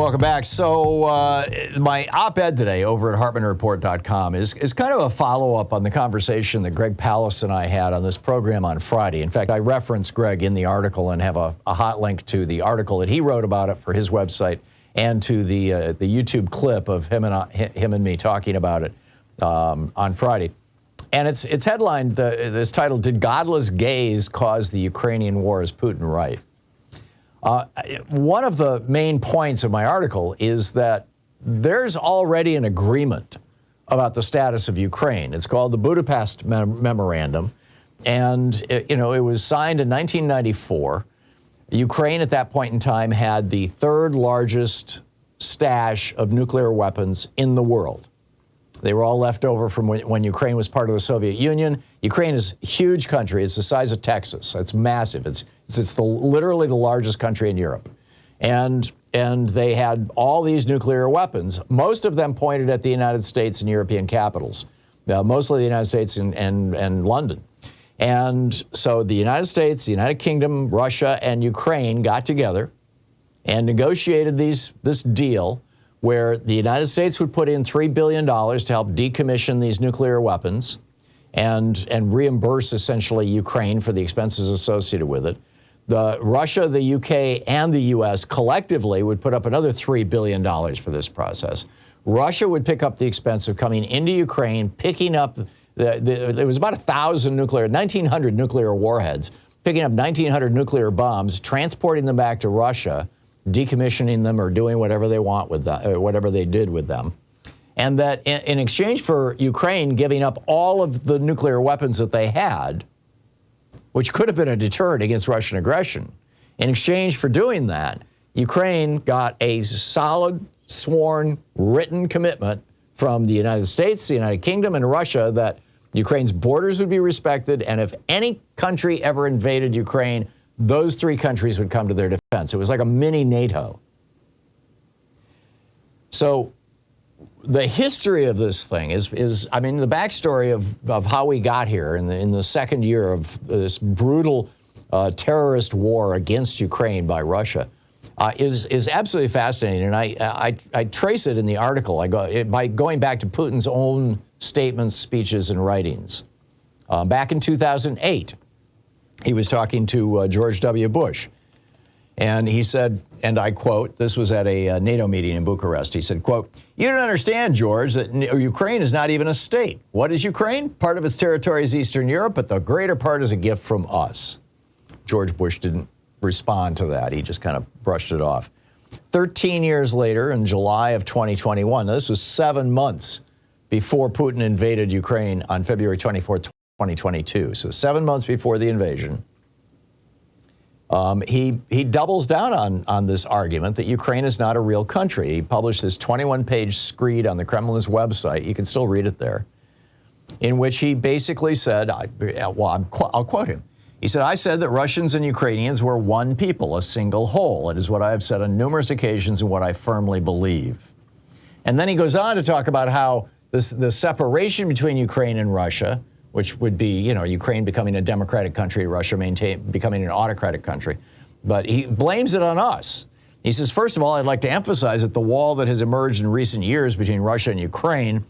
welcome back. So my op-ed today over at HartmannReport.com is kind of a follow-up on the conversation that Greg Palast and I had on this program on Friday. In fact, I reference Greg in the article and have a hot link to the article that he wrote about it for his website and to the YouTube clip of him and me talking about it on Friday. And it's headlined, this title, "Did Godless Gays Cause the Ukrainian War? Is Putin Right?" One of the main points of my article is that there's already an agreement about the status of Ukraine. It's called the Budapest Memorandum, and it was signed in 1994. Ukraine at that point in time had the third largest stash of nuclear weapons in the world. They were all left over from when Ukraine was part of the Soviet Union. Ukraine is a huge country. It's the size of Texas. It's massive. It's literally the largest country in Europe. And they had all these nuclear weapons, most of them pointed at the United States and European capitals, mostly the United States and London. And so the United States, the United Kingdom, Russia, and Ukraine got together and negotiated this deal where the United States would put in $3 billion to help decommission these nuclear weapons and reimburse essentially Ukraine for the expenses associated with it. Russia, the UK, and the US collectively would put up another $3 billion for this process. Russia would pick up the expense of coming into Ukraine, picking up, it was about 1,900 nuclear warheads, picking up 1,900 nuclear bombs, transporting them back to Russia, decommissioning them or doing whatever they want with that, or whatever they did with them. And that in exchange for Ukraine giving up all of the nuclear weapons that they had, which could have been a deterrent against Russian aggression, in exchange for doing that, Ukraine got a solid, sworn, written commitment from the United States, the United Kingdom, and Russia that Ukraine's borders would be respected, and if any country ever invaded Ukraine, those three countries would come to their defense. It was like a mini NATO. So the history of this thing is I mean, the backstory of how we got here in the second year of this brutal terrorist war against Ukraine by Russia is absolutely fascinating. And I trace it in the article by going back to Putin's own statements, speeches, and writings. Back in 2008, he was talking to George W. Bush, and he said, and I quote, this was at a NATO meeting in Bucharest, he said, quote, "You don't understand, George, that Ukraine is not even a state. What is Ukraine? Part of its territory is Eastern Europe, but the greater part is a gift from us." George Bush didn't respond to that. He just kind of brushed it off. 13 years later, in July of 2021, this was 7 months before Putin invaded Ukraine on February 24th, 2022. So 7 months before the invasion, he doubles down on this argument that Ukraine is not a real country. He published this 21-page screed on the Kremlin's website. You can still read it there, in which he basically said, I'll quote him. He said, "I said that Russians and Ukrainians were one people, a single whole. It is what I have said on numerous occasions and what I firmly believe." And then he goes on to talk about how the separation between Ukraine and Russia, which would be, Ukraine becoming a democratic country, Russia becoming an autocratic country. But he blames it on us. He says, first of all, I'd like to emphasize that the wall that has emerged in recent years between Russia and Ukraine,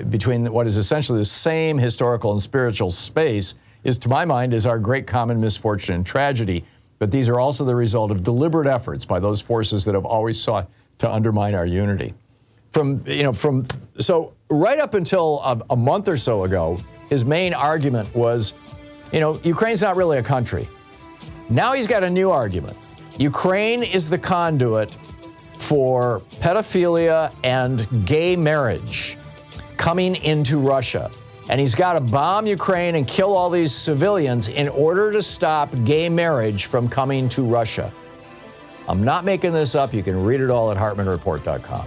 between what is essentially the same historical and spiritual space, is, to my mind, is our great common misfortune and tragedy. But these are also the result of deliberate efforts by those forces that have always sought to undermine our unity. So right up until a month or so ago, his main argument was, Ukraine's not really a country. Now he's got a new argument. Ukraine is the conduit for pedophilia and gay marriage coming into Russia. And he's got to bomb Ukraine and kill all these civilians in order to stop gay marriage from coming to Russia. I'm not making this up. You can read it all at HartmannReport.com.